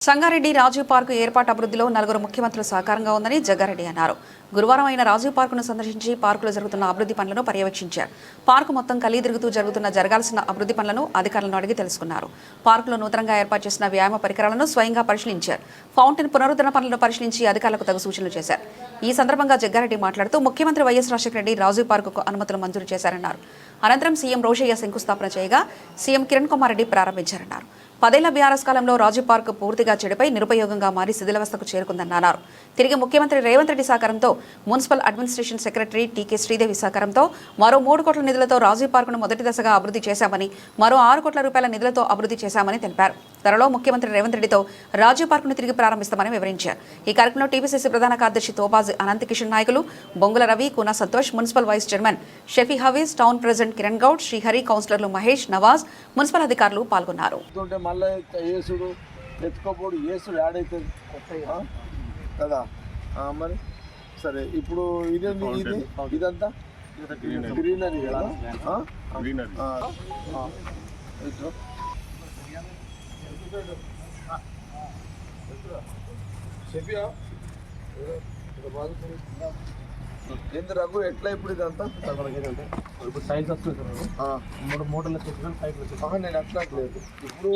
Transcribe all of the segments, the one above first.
Sangareddy Rajiv park ఏర్పాటు అభివృద్ధిలో నలుగురు ముఖ్యమంత్రులు సహకారంగా ఉందని జగ్గారెడ్డి అన్నారు. గురువారం ఆయన రాజీవ్ పార్కును సందర్శించి పార్కులో జరుగుతున్న అభివృద్ధి పనులను పర్యవేక్షించారు. పార్కు మొత్తం కలిదిరుగుతూ జరగాల్సిన అభివృద్ధి పనులను అధికారులను అడిగి తెలుసుకున్నారు. పార్కులో నూతనంగా ఏర్పాటు చేసిన వ్యాయామ పరికరాలను స్వయంగా పరిశీలించారు. ఫౌంటైన్ పునరుద్ధరణ పనులను పరిశీలించి అధికారులకు తగు సూచనలు చేశారు. ఈ సందర్భంగా జగ్గారెడ్డి మాట్లాడుతూ ముఖ్యమంత్రి వైఎస్ రాజశేఖర రెడ్డి రాజీవ్ పార్కుకు అనుమతులు మంజూరు చేశారన్నారు. అనంతరం సీఎం రోషయ్య శంకుస్థాపన చేయగా సీఎం కిరణ్ కుమార్ రెడ్డి ప్రారంభించారన్నారు. 10 ఏళ్ల బీఆర్ఎస్ కాలంలో రాజీవ్ పార్క్ పూర్తిగా చెడిపై నిరుపయోగంగా మారి శిథిలావస్థకు చేరుకుందన్నారు. తిరిగి ముఖ్యమంత్రి రేవంత్ రెడ్డి సహకారంతో మున్సిపల్ అడ్మినిస్ట్రేషన్ సెక్రటరీ టీకే శ్రీదేవి సహకారంతో మరో 3 కోట్ల నిధులతో రాజీవ్ పార్కును మొదటి దశగా అభివృద్ధి చేశామని, మరో 6 కోట్ల రూపాయల నిధులతో అభివృద్ధి చేశామని తెలిపారు. త్వరలో ముఖ్యమంత్రి రేవంత్ రెడ్డితో రాజీవ్ పార్కును తిరిగి ప్రారంభిస్తామని వివరించారు. ఈ కార్యక్రమంలో టీపీసీసీ ప్రధాన కార్యదర్శి తోబాజ్ అనంత కిషన్ నాయకులు Bongula Ravi, Koona Santosh, municipal vice chairman Shafi Haveez, town president Kiran Goud, Srihari, కౌన్సిలర్లు మహేష్, నవాజ్, మున్సిపల్ అధికారులు పాల్గొన్నారు. ఎత్తుకోపోడు ఏసుడు యాడైతుంది కదా. మరి సరే, ఇప్పుడు ఇదంతా గ్రీనరీ కదా. ఏంది రఘు, ఎట్లా ఇప్పుడు ఇదంతా ఇప్పుడు టైల్స్ వస్తుంది సార్. 3 మూటలు వచ్చేసి పైపులు వచ్చేసి నేను అట్లా లేదు. ఇప్పుడు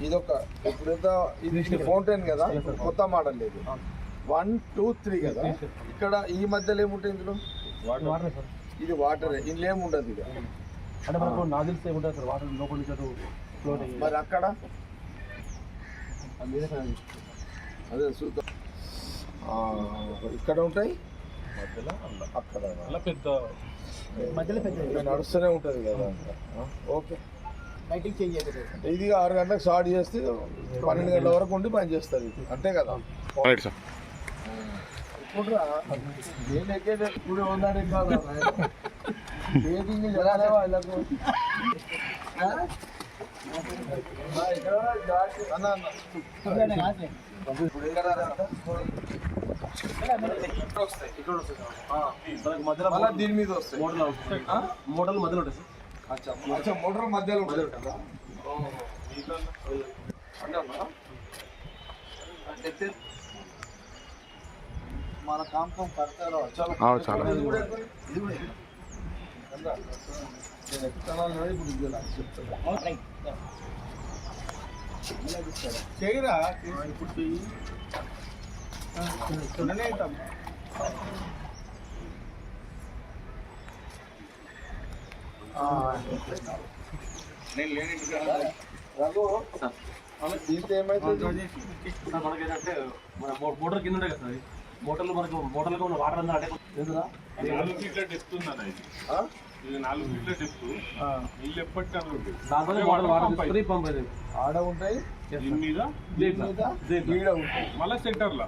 ఇదొక ఇప్పుడు ఇది ఫౌంటైన్ కదా, కొత్త మోడల్ లేదు. 1, 2, 3 కదా. ఇక్కడ ఈ మధ్యలో ఏముంటాయి ఇందులో? Water sir. ఇది వాటర్, ఇందులో ఏముండదు ఇక. అంటే మనకు నాజిల్స్ ఏముంటుంది సార్, వాటర్ లోపల నుంచి ఫ్లోట్. మరి అక్కడ అదే చూద్దాం. ఇక్కడ ఉంటాయి అక్కడ పెద్ద మధ్యలో పెద్ద నడుస్తూనే ఉంటుంది కదా. ఓకే, లైటింగ్ చేంజ్ అవుతుంది. ఇది 6 గంటలకు స్టార్ట్ చేస్తే 12 గంటల వరకు ఉండి పని చేస్తుంది. అంతే కదా. ఇప్పుడు నేను ఎక్కేది ఇప్పుడు ఉందని కాదు, ఏదింగ్ జనాలే వాళ్ళకు మళ్ళీ దీని మీద వస్తాయి. మోడల్ మధ్యలో ఉంటుంది సార్. మోటార్ మధ్యలో ఉంటుంది. మన కాంపం కడతారో చాలా నేను ఎక్కుతాను. ఇప్పుడు చెప్తాను చేయరా, ఇప్పుడు చెయ్యి. నేను లేని రఘు దీంతో ఏమైతుంది? మనకి ఏంటంటే మన మోటార్ కింద ఉంటాయి కదా సార్. మోటార్లో మనకు మోటార్లో ఉన్న వాటర్ అంతా అంటే 4 ఫీట్ల డెప్త్ ఉందన్న. ఇది 4 ఫీట్ల డెప్త్. నీళ్ళు ఎప్పటికీ ఉంటుంది. దాంట్లో వాటర్ పంప్ అది ఆడ ఉంటాయి, దీని మీద ఈడ ఉంటాయి. మళ్ళీ సెంటర్లో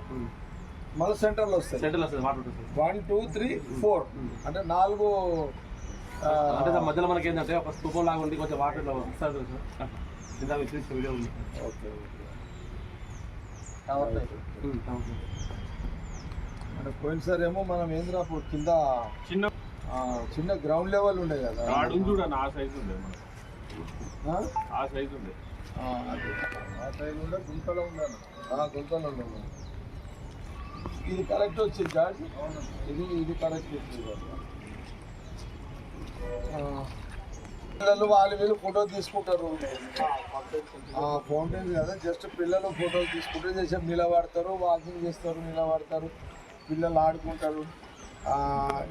వస్తాయి. సెంటర్లో వస్తుంది వాటర్ ఉంటుంది. 1, 2, 3, 4 అంటే 4. అంటే దాని మధ్యలో మనకి ఏంటంటే ఒక స్థూపం లాగా ఉండి కొంచెం వాటర్లో వస్తుంది సార్. ఇంత వీడియో ఉంది. ఓకే, అంటే పోయినసారి ఏమో మనం ఏంద్రా అప్పుడు కింద చిన్న గ్రౌండ్ లెవెల్ ఉండే కదా. చూడండి, ఆ సైజు ఉండే, ఆ సైజు ఉండే. ఆ సైజు ఉండే, గుంతలో ఉండాలి. గుంతలో ఉండాలి. ఇది కరెక్ట్ వచ్చింది జార్జ్. ఇది కరెక్ట్ వచ్చింది. పిల్లలు వీళ్ళు ఫోటో తీసుకుంటారు. ఫౌంటైన్ కదా, జస్ట్ పిల్లలు ఫోటోలు తీసుకుంటే చేసే నిలబడతారు, వాకింగ్ చేస్తారు, నిలబడతారు, పిల్లలు ఆడుకుంటారు.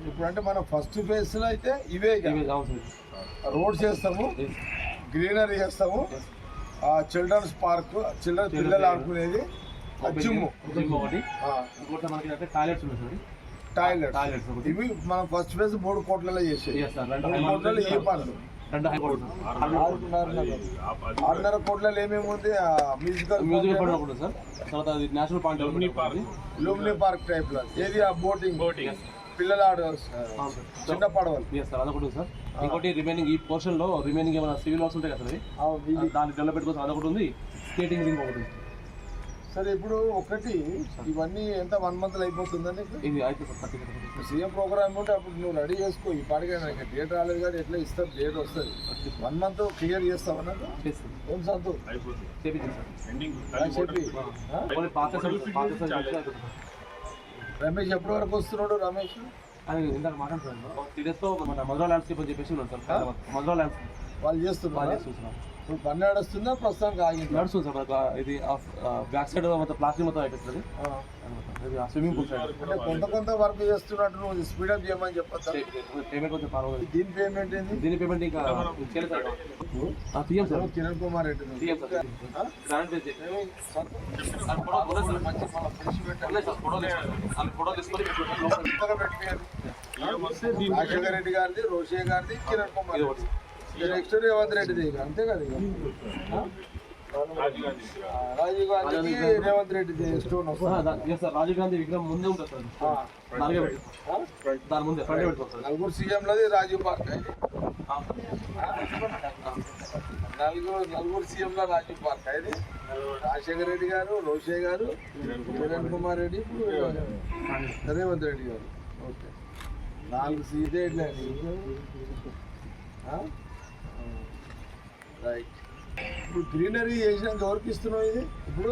ఇప్పుడంటే మనం ఫస్ట్ ఫేజ్లో అయితే ఇవే రోడ్స్ చేస్తాము, గ్రీనరీ చేస్తాము, చిల్డ్రన్స్ పార్క్, పిల్లలు ఆడుకునేది, జిమ్, టాయిలెట్స్. ఇవి మనం ఫస్ట్ ఫేజ్ 3 కోట్లలో చేసేది. 3 కోట్లలో ఏ పనులు? 6.5 కోట్లలో ఏమేమి ఉంది? Musical sir. తర్వాత నేషనల్ పాయింట్ లూమ్ని పార్క్ టైప్ లో ఏది? బోటింగ్, పిల్లలు ఆడ చిన్న పడవలు. అదొకటి సార్. ఇంకోటి రిమైనింగ్ ఈ పోర్షన్ లో రిమైనింగ్ ఏమైనా సివిల్ వర్క్స్ ఉంటాయి కదా సార్, దాన్ని డెవలప్ పెట్టుకోవచ్చు. అదొకటి ఉంది. స్కేటింగ్ రింగ్ ఒకటి. సరే ఇప్పుడు ఒకటి ఇవన్నీ ఎంత 1 month లో అయిపోతుందని ఇది అయితే సార్ 30 సీఎం ప్రోగ్రామ్ ఉంటే అప్పుడు నువ్వు రెడీ చేసుకో. ఈ పాటిగా నాకు డేట్ రాలేదు కానీ ఎట్లా ఇస్తారు, డేట్ వస్తుంది. 1 month క్లియర్ చేస్తావు అన్నట్టు చేస్తాం ఏం సంతు అయిపోతుంది చేపించాం సార్ ఎండింగ్ చెప్పి కొన్ని పాత రమేష్ ఎప్పటి వరకు వస్తున్నాడు? రమేష్ అది ఇందాక మాట్లాడుతున్నాను 3 days లో మన మధురా ల్యాండ్స్కేప్ అని చెప్పేసి ఉన్నాను సార్ మధురా ల్యాండ్స్ వాళ్ళు చేస్తున్నారు. చేస్తున్నాం ఇప్పుడు పని నడుస్తుందా ప్రస్తుతానికి ఆగింది? నడుస్తుంది సార్ మనకు ఇది బ్యాక్ సైడ్ మొత్తం ప్లాస్టిక్ మొత్తం అయిపోతుంది స్విమ్మింగ్ పూల్ సైడ్ అంటే కొంత వర్క్ చేస్తున్నట్టు నువ్వు స్పీడప్ చేయమని చెప్పొచ్చు. పేమెంట్ కొంచెం పర్వాలేదు. దీని పేమెంట్ ఏంది? దీని పేమెంట్ ఇంకా చేయలేదు సార్ తీయం సార్ కిరణ్ కుమార్ రెడ్డి తీయం సార్ గ్రాండ్ పే ఫోటో తీసుకొని రాజశేఖర రెడ్డి గారిది, రోషే గారిది, కిరణ్ కుమార్ రెడ్డి, నెక్స్ట్ రేవంత్ రెడ్డిది అంతే కదా ఇక. రాజీవ్ గాంధీకి రేవంత్ రెడ్డి స్టోన్ వస్తుంది. సార్ రాజీవ్ గాంధీ విగ్రహం ముందే ఉంటుంది సార్ దాని ముందే ఫ్రంట్ పెట్టుకోవాలి నలుగురు సీఎంలది రాజీవ్ పార్క్ ఇది. నలుగురు సీఎంల రాజీవ్ పార్క్ ఇది. రాజశేఖర రెడ్డి గారు, రోషే గారు, కిరణ్ కుమార్ రెడ్డి, ఇప్పుడు రేవంత్ రెడ్డి గారు. ఓకే 4 సీటే రైట్. ఇప్పుడు గ్రీనరీ చేసినాక ఎవరికి ఇస్తున్నావు ఇది? ఇప్పుడు